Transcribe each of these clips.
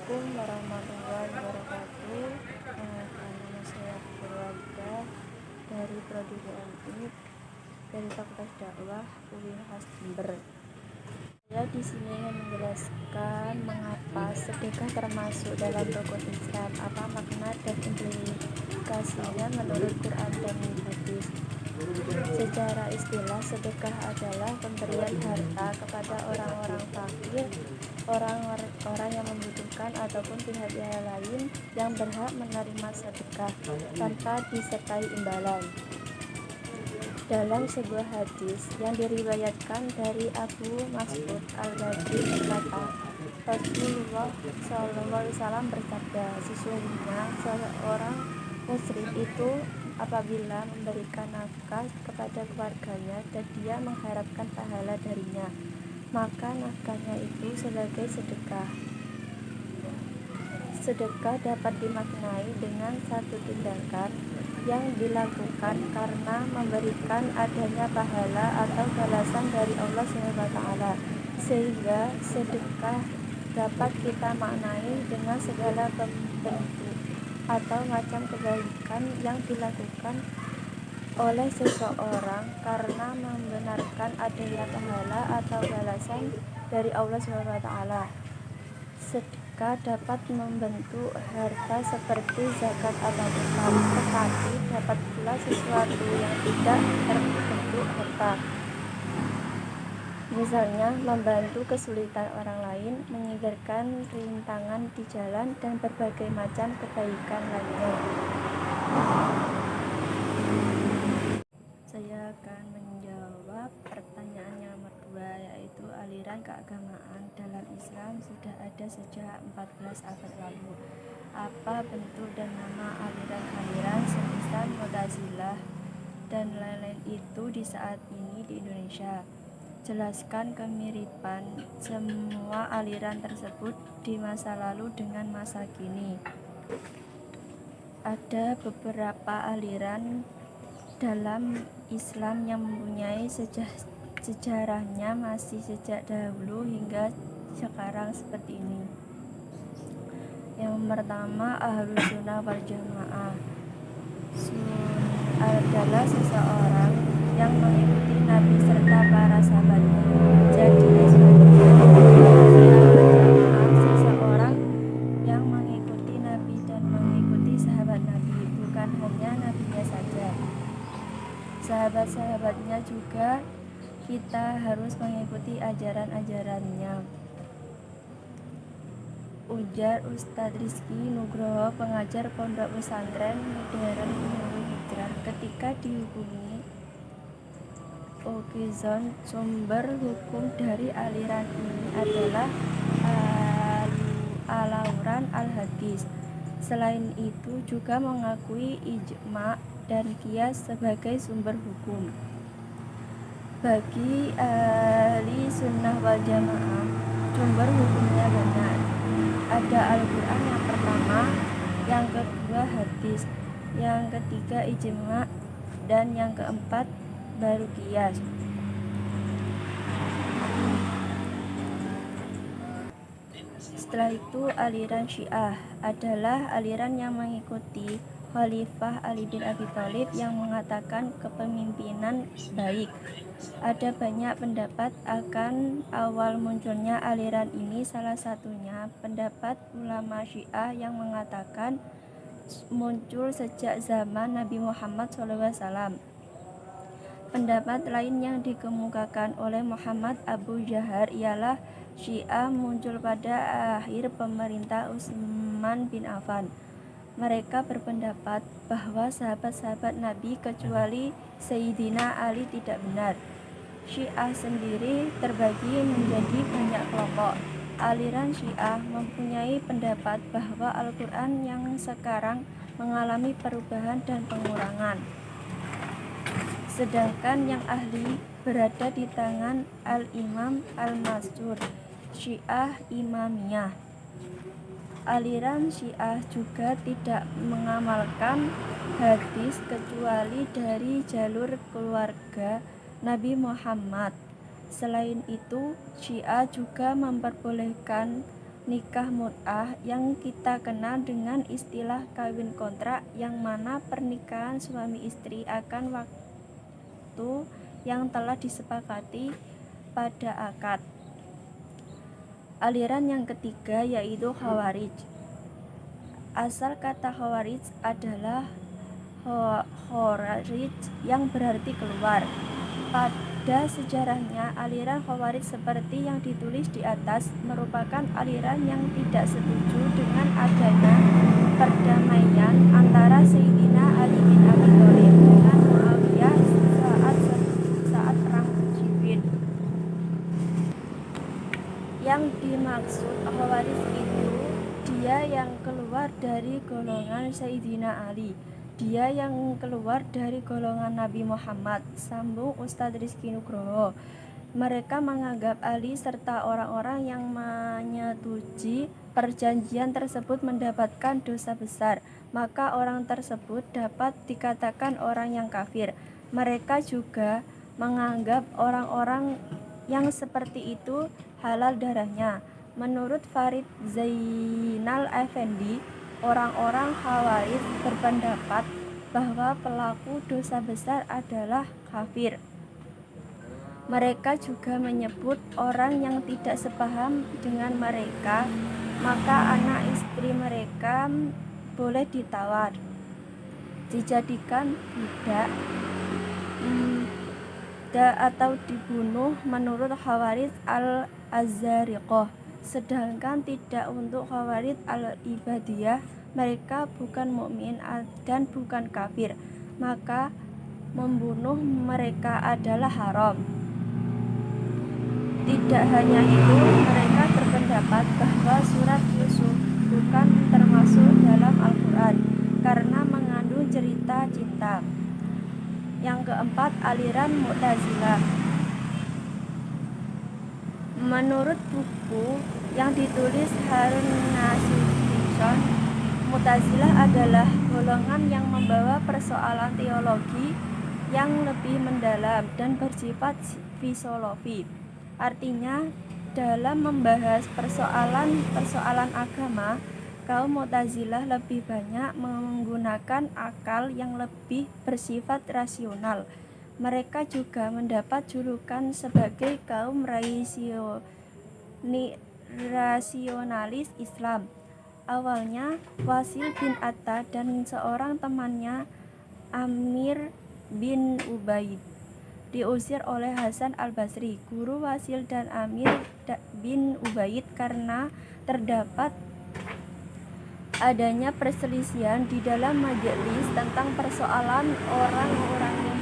Assalamualaikum warahmatullahi wabarakatuh. Nama saya Keluarga dari Prodi UNIF dari Fakultas Dakwah UINHAS Jember. Saya di sini ingin menjelaskan mengapa sedekah termasuk dalam rukun Islam, apa makna dan implikasinya menurut Quran dan hadis. Secara istilah, sedekah adalah pemberian harta kepada orang-orang fakir, orang yang membutuhkan ataupun pihak-pihak lain yang berhak menerima sedekah tanpa disertai imbalan. Dalam sebuah hadis yang diriwayatkan dari Abu Mas'ud Al-Badri berkata, Rasulullah SAW bersabda, sesungguhnya seorang muslim itu apabila memberikan nafkah kepada keluarganya dan dia mengharapkan pahala darinya, maka nafkahnya itu sebagai sedekah. Sedekah dapat dimaknai dengan satu tindakan yang dilakukan karena memberikan adanya pahala atau balasan dari Allah SWT, sehingga sedekah dapat kita maknai dengan segala bentuk atau macam kebaikan yang dilakukan oleh seseorang karena membenarkan adanya pahala atau balasan dari Allah SWT. Sedekah dapat membentuk harta seperti zakat atau infak, tetapi dapat pula sesuatu yang tidak berbentuk harta. Misalnya membantu kesulitan orang lain, menyingkirkan rintangan di jalan, dan berbagai macam kebaikan lainnya. Saya akan menjawab pertanyaan yang nomor 2, yaitu aliran keagamaan dalam Islam sudah ada sejak 14 abad lalu. Apa bentuk dan nama aliran-aliran semisal Mu'tazilah dan lain-lain itu di saat ini di Indonesia? Jelaskan kemiripan semua aliran tersebut di masa lalu dengan masa kini. Ada beberapa aliran dalam Islam yang mempunyai sejarahnya masih sejak dahulu hingga sekarang seperti ini. Yang pertama, Ahlus Sunnah wal Jamaah. Adalah seseorang yang mengikuti Nabi serta para sahabatnya. Jadi seseorang yang mengikuti Nabi dan mengikuti sahabat Nabi, bukan hanya nabinya saja, sahabat-sahabatnya juga kita harus mengikuti ajaran-ajarannya. Ujar Ustadz Rizky Nugroho, pengajar Pondok Pesantren Modern Nurul Hijrah, ketika dihubungi Okizon. Sumber hukum dari aliran ini adalah Al-Quran Al-Hadis. Selain itu juga mengakui ijma dan qiyas sebagai sumber hukum. Bagi ahli sunnah wal jamaah, sumber hukumnya benar. Ada Al-Quran yang pertama, yang kedua hadis, yang ketiga ijma, dan yang keempat baru qiyas. Setelah itu aliran Syiah adalah aliran yang mengikuti Khalifah Ali bin Abi Thalib yang mengatakan kepemimpinan baik. Ada banyak pendapat akan awal munculnya aliran ini, salah satunya pendapat ulama Syiah yang mengatakan muncul sejak zaman Nabi Muhammad SAW. Pendapat lain yang dikemukakan oleh Muhammad Abu Jahar ialah Syiah muncul pada akhir pemerintah Utsman bin Affan. Mereka berpendapat bahwa sahabat-sahabat Nabi kecuali Sayyidina Ali tidak benar. Syiah sendiri terbagi menjadi banyak kelompok. Aliran Syiah mempunyai pendapat bahwa Al-Quran yang sekarang mengalami perubahan dan pengurangan, sedangkan yang ahli berada di tangan Al-Imam Al-Mansur, Syiah Imamiyah. Aliran Syiah juga tidak mengamalkan hadis kecuali dari jalur keluarga Nabi Muhammad. Selain itu, Syiah juga memperbolehkan nikah mut'ah yang kita kenal dengan istilah kawin kontrak, yang mana pernikahan suami istri akan waktu yang telah disepakati pada akad. Aliran yang ketiga yaitu Khawarij. Asal kata Khawarij adalah Kharaj yang berarti keluar. Pada sejarahnya, aliran Khawarij seperti yang ditulis di atas merupakan aliran yang tidak setuju dengan adanya perdamaian antara Sayyidina Ali bin Abi Thalib dengan Muawiyah saat perang Siffin. Yang dimaksud Khawarij itu dia yang keluar dari golongan Sayyidina Ali, dia yang keluar dari golongan Nabi Muhammad, sambung Ustadz Rizky Nugroho. Mereka menganggap Ali serta orang-orang yang menyetujui perjanjian tersebut mendapatkan dosa besar, maka orang tersebut dapat dikatakan orang yang kafir. Mereka juga menganggap orang-orang yang seperti itu halal darahnya. Menurut Farid Zainal Effendi, orang-orang Khawarij berpendapat bahwa pelaku dosa besar adalah kafir. Mereka juga menyebut orang yang tidak sepaham dengan mereka, maka anak istri mereka boleh ditawar, dijadikan budak, atau dibunuh menurut Khawarij al-Azariqah. Sedangkan tidak untuk Khawarij al-Ibadiyah, mereka bukan mukmin dan bukan kafir, maka membunuh mereka adalah haram. Tidak hanya itu, mereka berpendapat bahwa surat Yusuf bukan termasuk dalam Al-Quran karena mengandung cerita cinta. Yang keempat, aliran Mu'tazilah. Menurut buku yang ditulis Harun Nasution, Mu'tazilah adalah golongan yang membawa persoalan teologi yang lebih mendalam dan bersifat filosofi. Artinya, dalam membahas persoalan agama, kaum Mu'tazilah lebih banyak menggunakan akal yang lebih bersifat rasional. Mereka juga mendapat julukan sebagai kaum rasionalis Islam. Awalnya, Wasil bin Atta dan seorang temannya, Amir bin Ubaid, diusir oleh Hasan al-Basri, guru Wasil dan Amir bin Ubaid, karena terdapat adanya perselisihan di dalam majelis tentang persoalan orang-orang yang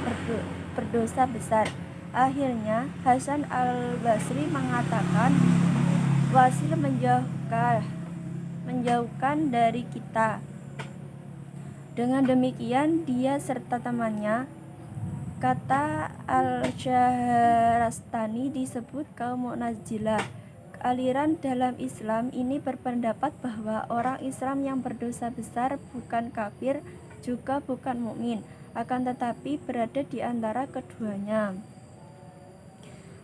berdosa besar. Akhirnya Hasan al-Basri mengatakan, Wasil menjauhkan dari kita. Dengan demikian dia serta temannya, kata Al-Syahrastani, disebut kaum Mu'tazilah. Aliran dalam Islam ini berpendapat bahwa orang Islam yang berdosa besar bukan kafir, juga bukan mukmin, akan tetapi berada di antara keduanya.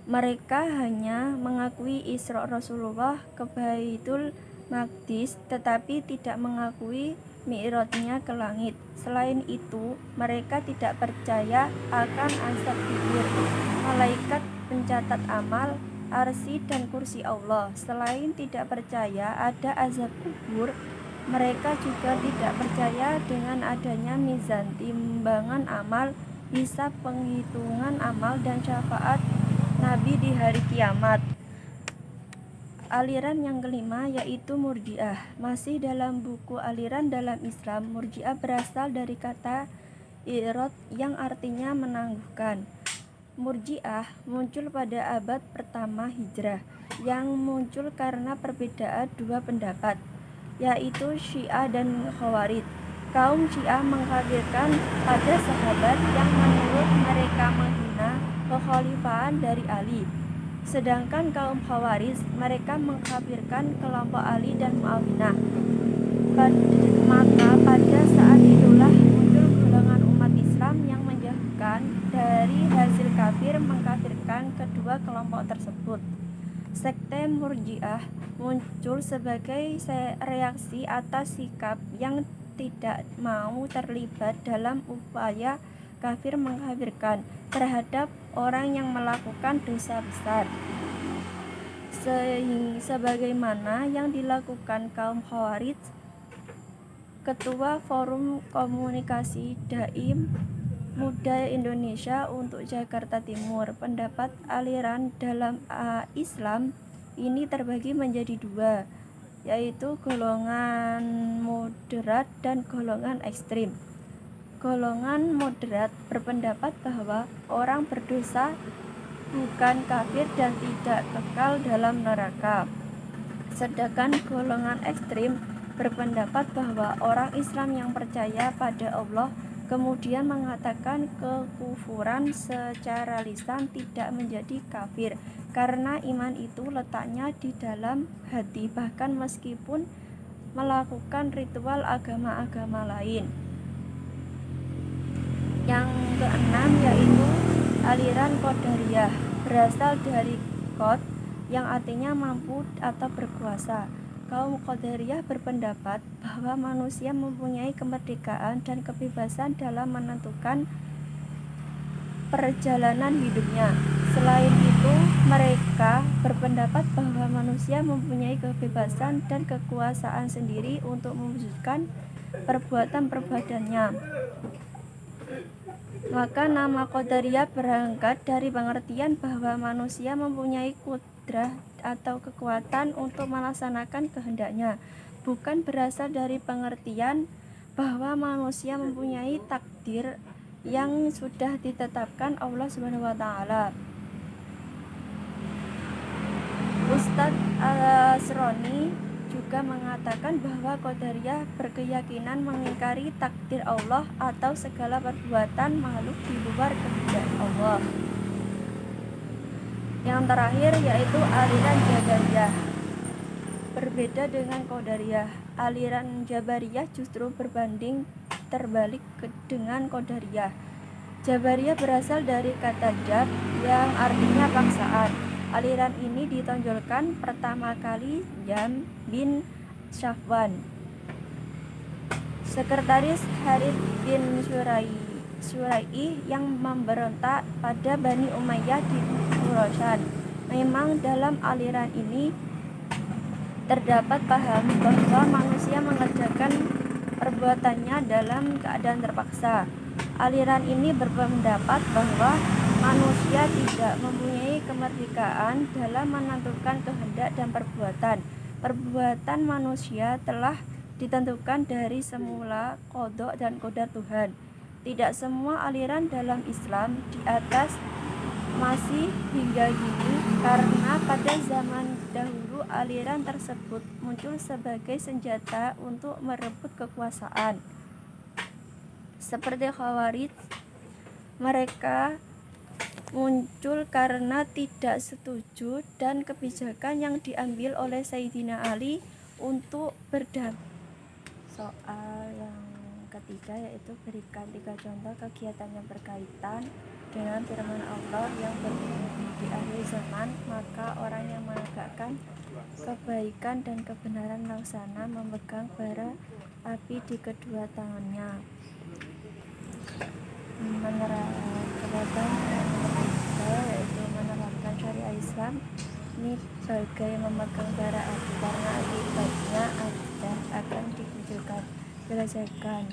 Mereka hanya mengakui Isra Rasulullah ke Baitul Maqdis, tetapi tidak mengakui Mi'rajnya ke langit. Selain itu, mereka tidak percaya akan azab kubur, malaikat pencatat amal, arsy dan kursi Allah. Selain tidak percaya ada azab kubur, mereka juga tidak percaya dengan adanya mizan, timbangan amal, hisab, penghitungan amal, dan syafaat Nabi di hari kiamat. Aliran yang kelima yaitu Murji'ah. Masih dalam buku Aliran dalam Islam, Murji'ah berasal dari kata irad yang artinya menangguhkan. Murji'ah muncul pada abad pertama Hijrah, yang muncul karena perbedaan dua pendapat, yaitu Syiah dan Khawarij. Kaum Syiah mengkafirkan pada sahabat yang menurut mereka menghina kekhalifahan dari Ali. Sedangkan kaum Khawarij, mereka mengkafirkan kelompok Ali dan Muawiyah. Maka pada saat itulah muncul golongan umat Islam yang menjauhkan dari hasil kafir mengkafirkan kedua kelompok tersebut. Sekte Murji'ah muncul sebagai reaksi atas sikap yang tidak mau terlibat dalam upaya kafir mengkafirkan terhadap orang yang melakukan dosa besar, sebagaimana yang dilakukan kaum Khawarij. Ketua Forum Komunikasi Dai Muda Indonesia untuk Jakarta Timur, pendapat aliran dalam Islam ini terbagi menjadi dua, yaitu golongan moderat dan golongan ekstrim. Golongan moderat berpendapat bahwa orang berdosa bukan kafir dan tidak kekal dalam neraka. Sedangkan golongan ekstrim berpendapat bahwa orang Islam yang percaya pada Allah kemudian mengatakan kekufuran secara lisan tidak menjadi kafir, karena iman itu letaknya di dalam hati bahkan meskipun melakukan ritual agama-agama lain. Yang keenam yaitu aliran Qadariyah, berasal dari qad yang artinya mampu atau berkuasa. Kaum Qadariyah berpendapat bahwa manusia mempunyai kemerdekaan dan kebebasan dalam menentukan perjalanan hidupnya. Selain itu, mereka berpendapat bahwa manusia mempunyai kebebasan dan kekuasaan sendiri untuk mewujudkan perbuatan-perbuatannya. Maka nama Qadariyah berangkat dari pengertian bahwa manusia mempunyai kudrah atau kekuatan untuk melaksanakan kehendaknya, bukan berasal dari pengertian bahwa manusia mempunyai takdir yang sudah ditetapkan Allah Subhanahu wa taala. Ustadz Al-Asroni juga mengatakan bahwa Qadariyah berkeyakinan mengingkari takdir Allah atau segala perbuatan makhluk di luar kehendak Allah. Yang terakhir yaitu aliran Jabariyah. Berbeda dengan Qadariyah, aliran Jabariyah justru berbanding terbalik dengan Qadariyah. Jabariyah berasal dari kata jab yang artinya paksaan. Aliran ini ditonjolkan pertama kali Jam bin Safwan, sekretaris Harith bin Surai'i yang memberontak pada Bani Umayyah di Khurasan. Memang dalam aliran ini terdapat paham bahwa manusia mengerjakan perbuatannya dalam keadaan terpaksa. Aliran ini berpendapat bahwa manusia tidak mempunyai kemerdekaan dalam menentukan kehendak dan perbuatan. Perbuatan manusia telah ditentukan dari semula qada dan qadar Tuhan. Tidak semua aliran dalam Islam di atas masih hingga kini, karena pada zaman dahulu aliran tersebut muncul sebagai senjata untuk merebut kekuasaan. Seperti Khawarij, mereka muncul karena tidak setuju dan kebijakan yang diambil oleh Sayyidina Ali untuk berdamai. Soal yang ketiga yaitu berikan 3 contoh kegiatan yang berkaitan dengan firman Allah yang berbunyi di akhir zaman, maka orang yang menegakkan kebaikan dan kebenaran laksana memegang bara api di kedua tangannya. Menerapkan yaitu menerapkan syariat Islam ini bagai memegang bara api, karena akibatnya akan dikucilkan, belajarkan.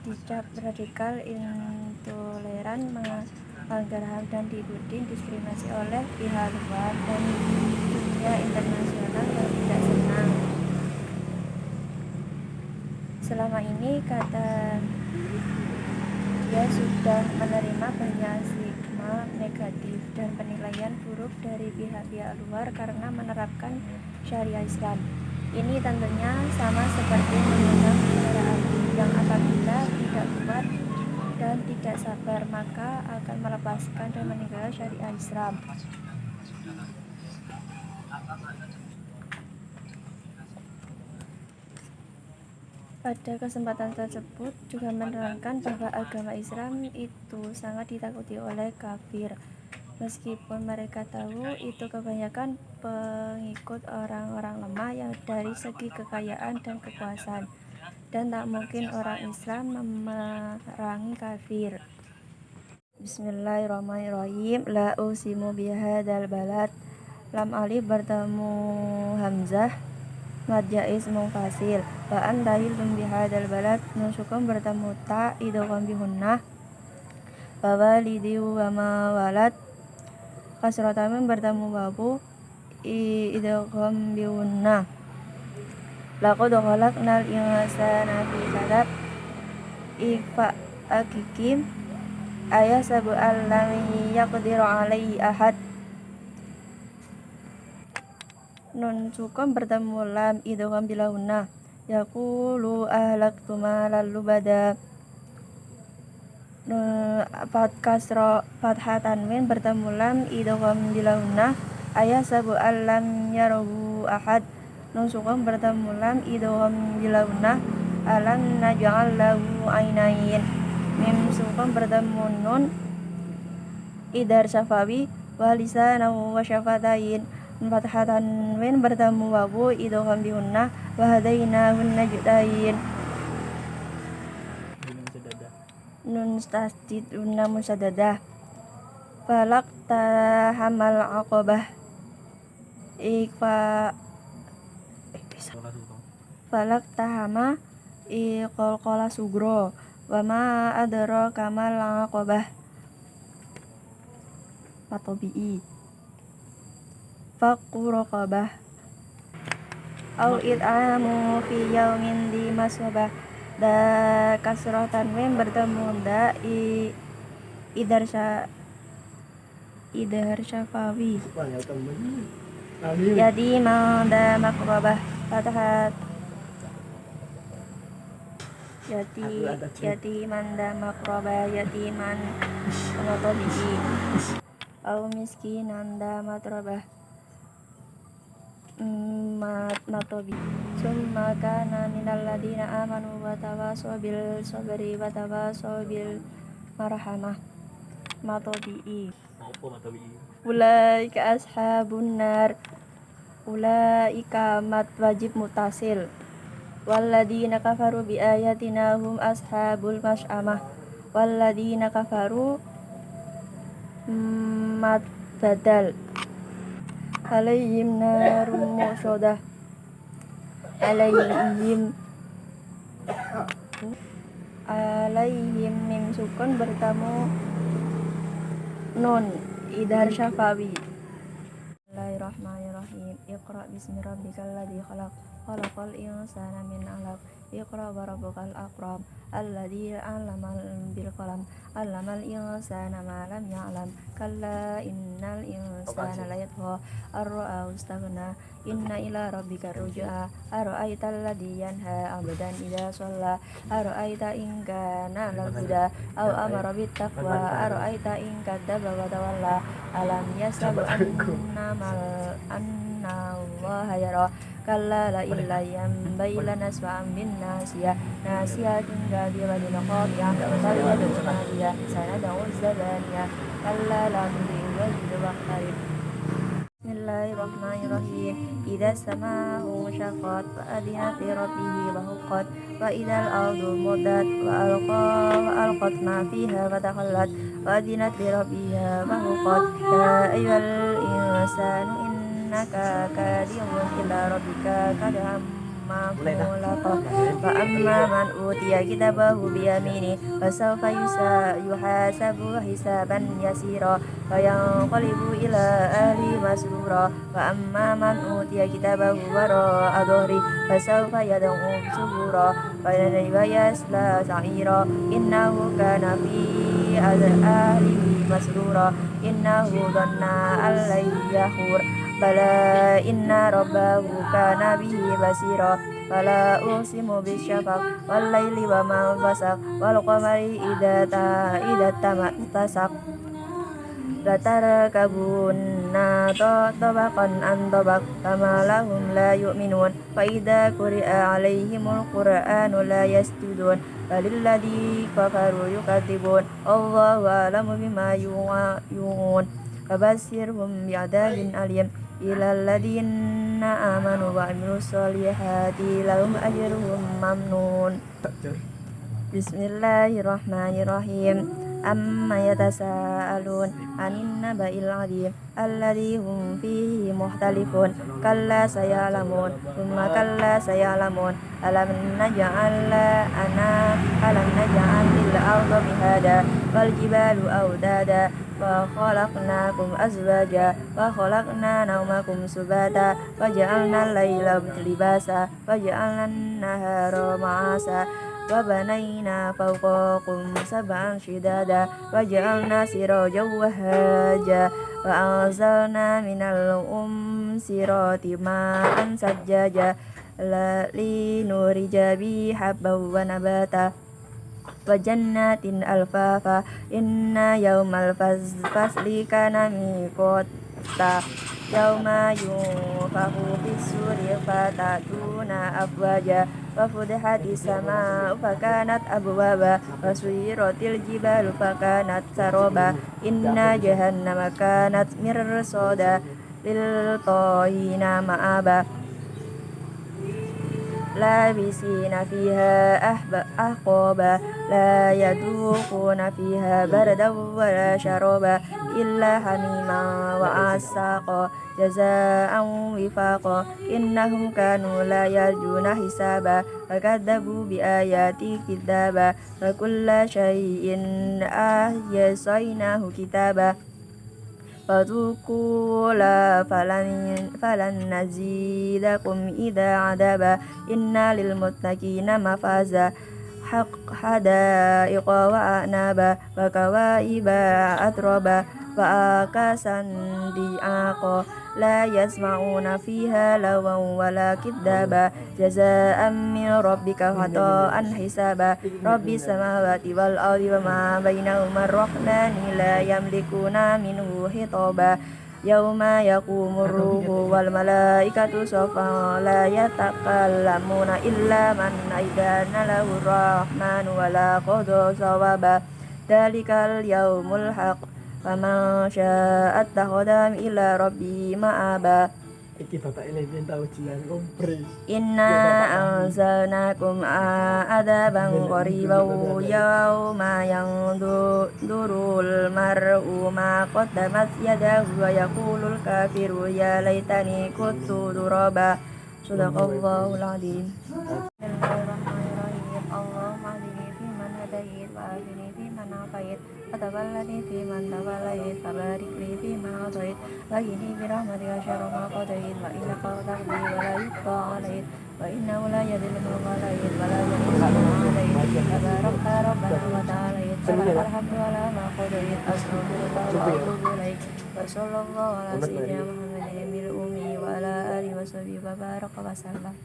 Dicap radikal, intoleran, melanggar HAM dan diikuti diskriminasi oleh pihak luar dan dunia internasional yang tidak senang. Selama ini kata dia sudah menerima banyak stigma negatif dan penilaian buruk dari pihak-pihak luar karena menerapkan syariat Islam. Ini tentunya sama seperti memegang bara api yang apabila tidak kuat dan tidak sabar maka akan melepaskan dan meninggalkan syariat Islam. Pada kesempatan tersebut juga menerangkan bahwa agama Islam itu sangat ditakuti oleh kafir. Meskipun mereka tahu itu kebanyakan pengikut orang-orang lemah yang dari segi kekayaan dan kekuasaan, dan tak mungkin orang Islam memerangi kafir. Bismillahirrahmanirrahim. La usimu bihadzal balad. Lam alif bertemu hamzah, mad jaiz munfasil. Wa antahilum bihadzal balad. Nun sukun bertemu ta, idgham bihunnah. Wa walidi wa ma walad. Kasratan bertemu wawu, idgham bihunnah. Laqad khalaqnal insana fi kabad. Ifa akikim ayasabu allam yaqdiru alaihi ahad. Nun sukun bertemu lam, idgham bilahunnah. Yaqulu ahlaktu malan lubada. Fathah tanwin bertemu lam, idgham bilahunnah. Ayasabu allam yarahu ahad. Nun sukun bertemu lam, idgham bilahunnah. Alam naj'al lahu ainain. Mim sukun bertemu nun, idhar syafawi, wa lisanan wa syafatain. Fathah tanwin bertemu wawu, idgham bihunnah. Wa hadainahun najdain. Nun tasdid nun musaddadah. Falak tahamal aqabah. Falak tahama qalqala sugro. Wa ma adra kamal aqabah. Matobi'i. Fakku raqabah. Au it'amu fi yaumin di maswabah. Da kasrah tanwin bertemu da, idhar syafawi. Jadi da makrobah. Fathah yatiman da makrobah, yatiman matobi'i. Au miskinan da matrobah, matobi. Summa kana minal ladina amanu wa tawasaw bil sabri wa tawasaw bil marhamah. Matobi'i. Ulaika ashabun nar. Ulaika mat wajib mutasil. Walladina kafaru bi ayatina hum ashabul masy'amah. Walladina kafaru mat badal. Alaihim narum mu'sadah. Alaihim mim sukun bertemu nun, idhar syafawi. Bismillahirrahmanirrahim. Iqra bismi rabbikal ladzi khalaq. Khalaqal insana min 'alaq. Iqra wa rabbukal akram. Alladzi 'allama bil qalam. 'Allamal insana ma lam ya'lam. Kalla innal insana layatgha ar-ra'ahu istaghna. Inna ila rabbika ruj'a. Ara'aital ladzi yanha 'abdan idza shalla. Ara'aita in kana lal huda aw amara bit taqwa. Ara'aita in kadzdzaba wa tawalla. Alam yasabu anna Allaha yara. Kalla la illa yanbaghi lanasfa'an bin nasiyah. Nasiyatin ghadiratin qadiyah. Falyad'u nadiya sanad'u zabaniyah. Kalla la tuti'hu wasjud waqtarib. Bismillahirrahmanirrahim. Idza samaa'u syaqqat wa adinat li rabbihi wa huqqat. Wa idzal ardu muddat wa alqat ma fiha wa takhallat. Wa adinat li rabbiha wa huqqat. Ya ayyuhal insanu innaka kadihun ila rabbika kadham mulaqah. Wa amma man utiya kitabahu biyamini fasawfa yuhasabu hisaban yasira wa yanqalibu ila ahli masrura. Wa amma man utiya kitabahu wara'a dhahri fasawfa yad'u subura wa yasla sa'ira. Innahu kana fi ahlihi masrura. Innahu dhanna an lan yahur. Bala inna rabbahu kana bihi basira. Fala uqsimu bisyafaq wal laili wa ma wasaq wal qamari idza tasaq. La tarakabunna tabaqan an tabaq kama lahum la yu'minun. Fa idza quri'a 'alaihimul qur'anu la yasjudun balil ladzi kafaru yukadzibun. Allahu a'lamu bima yu'un. فبشرهم بعذاب أليم إلا الذين آمنوا وعملوا الصالحات لهم أجر ممنون. بسم الله الرحمن الرحيم. أما يتساءلون عن النبأ العظيم الذي هم فيه مختلفون كلا سيعلمون ثم كلا سيعلمون ألم نجعل الأرض مهادا والجبال أودادا وخلقناكم أزواجا وخلقنا نومكم سباتا وجعلنا الليل لباسا وجعلنا النهار معاشا وبنينا فوقكم سبعا شدادا وجعلنا سراجا وهاجا وأنزلنا من المعصرات ماء ثجاجا لنخرج به حبا ونباتا وجنات ألفافا إن يوم الفصل كان ميقاتا يوم ينفخ في الصور فتأتون أفواجا وفتحت السماء فكانت أبوابا وسيرت الجبال فكانت سرابا إن جهنم كانت مرصادا للطاغين مآبا لابسين فيها أحقابا لا يذوقون فيها بردا ولا شرابا إلا حميما وعساقا جزاء وفاقا إنهم كانوا لا يرجون حسابا وكذبوا بآياتي كذابا وكل شيء أحصيناه كتابا فذوقوا فلن نزيدكم إلا عذابا إن للمتقين مفازا حدائق وأعنابا وكواعب أترابا وأكاسا دعاقا لا يسمعون فيها لغوا ولا كذابا جزاء من ربك عطاء حسابا رب السماوات والأرض وما بينهما الرحمن لا يملكون منه خطابا يوم يقوم الروح والملائكة صفا لا يتكلمون إلا من أذن له الرحمن ولا قضى صوابا ذلك اليوم الحق فمن شاء اتخذ إلى ربه مآبا Inna anzalnakum adaban qariban yawma yanzurul mar'u ma qaddamat yadahu wa yaqulul kafiru ya laitani kuntu turaba. Shadaqallahul azim. Bismillahirrahmanirrahim. Allahumma hdini fiman hadait wa afini fiman afait wa tawallani fiman tawallait wa barik li fiman atait wa qini bi rahmatika syarra ma qadait wa innaka taqdi wa la yuqda alait wa innahu la yadhillu man walait wa la yadhillu man alait tabarakta rabbana wa ta'alait alhamdu ala ma qadait astaghfirullah wa atubu ilaik wa sallallahu ala sayyidina Muhammadin bil ummi wa ala alihi wa sahbihi wa baraka wa sallam.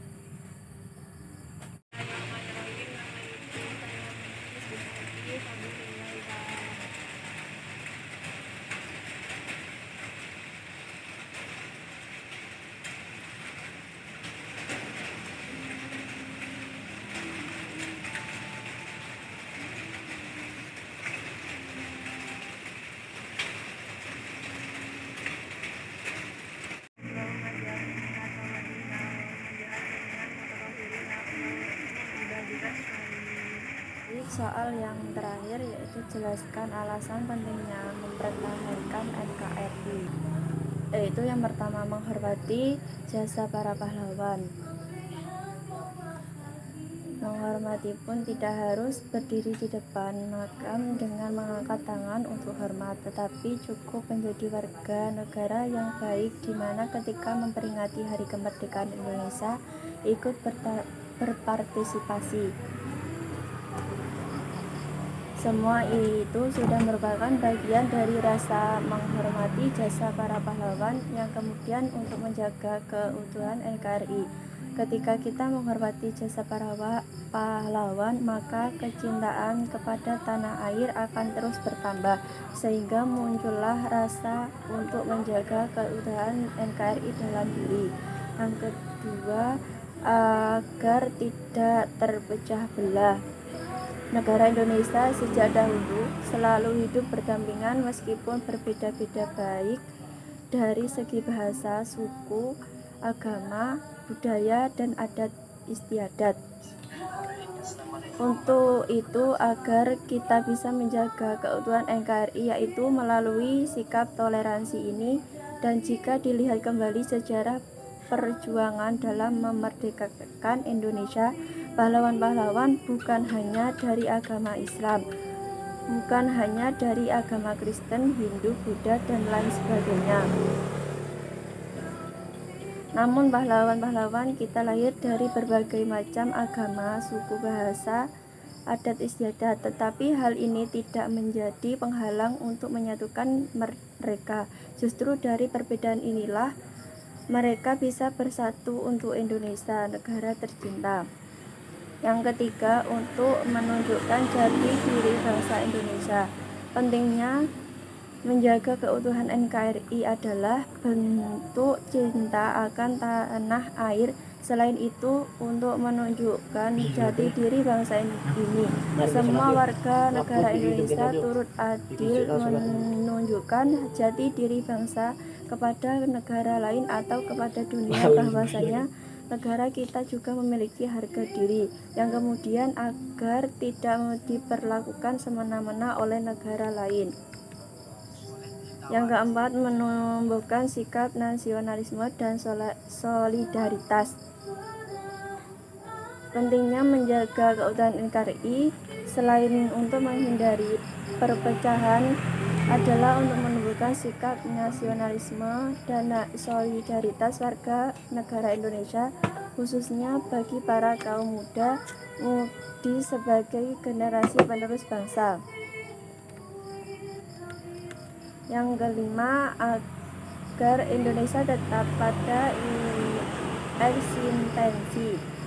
Soal yang terakhir yaitu jelaskan alasan pentingnya mempertahankan NKRI. Yaitu yang pertama, menghormati jasa para pahlawan. Menghormati pun tidak harus berdiri di depan makam dengan mengangkat tangan untuk hormat, tetapi cukup menjadi warga negara yang baik, di mana ketika memperingati Hari Kemerdekaan Indonesia ikut berpartisipasi. Semua itu sudah merupakan bagian dari rasa menghormati jasa para pahlawan yang kemudian untuk menjaga keutuhan NKRI. Ketika kita menghormati jasa para pahlawan, maka kecintaan kepada tanah air akan terus bertambah, sehingga muncullah rasa untuk menjaga keutuhan NKRI dalam diri. Yang kedua, agar tidak terpecah belah. Negara Indonesia sejak dahulu selalu hidup berdampingan meskipun berbeda-beda, baik dari segi bahasa, suku, agama, budaya, dan adat istiadat. Untuk itu, agar kita bisa menjaga keutuhan NKRI, yaitu melalui sikap toleransi ini, dan jika dilihat kembali sejarah perjuangan dalam memerdekakan Indonesia, pahlawan-pahlawan bukan hanya dari agama Islam, bukan hanya dari agama Kristen, Hindu, Buddha, dan lain sebagainya. Namun pahlawan-pahlawan kita lahir dari berbagai macam agama, suku, bahasa, adat istiadat, tetapi hal ini tidak menjadi penghalang untuk menyatukan mereka. Justru dari perbedaan inilah mereka bisa bersatu untuk Indonesia, negara tercinta. Yang ketiga, untuk menunjukkan jati diri bangsa Indonesia. Pentingnya menjaga keutuhan NKRI adalah bentuk cinta akan tanah air. Selain itu, untuk menunjukkan jati diri bangsa ini, semua warga negara Indonesia turut adil menunjukkan jati diri bangsa kepada negara lain atau kepada dunia, bahwasanya negara kita juga memiliki harga diri, yang kemudian agar tidak diperlakukan semena-mena oleh negara lain. Yang keempat, menumbuhkan sikap nasionalisme dan solidaritas. Pentingnya menjaga keutuhan NKRI selain untuk menghindari perpecahan adalah untuk menumbuhkan sikap nasionalisme dan solidaritas warga negara Indonesia, khususnya bagi para kaum mudi sebagai generasi penerus bangsa. Yang kelima, agar Indonesia tetap pada eksistensi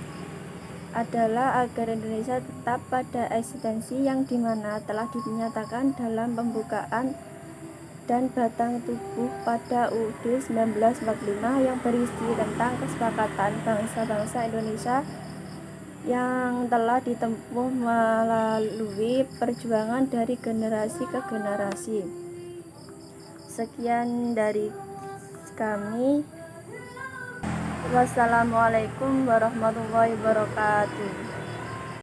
adalah agar Indonesia tetap pada eksistensi yang dimana telah dinyatakan dalam pembukaan dan batang tubuh pada UUD 1945 yang berisi tentang kesepakatan bangsa-bangsa Indonesia yang telah ditempuh melalui perjuangan dari generasi ke generasi. Sekian dari kami. Wassalamualaikum warahmatullahi wabarakatuh.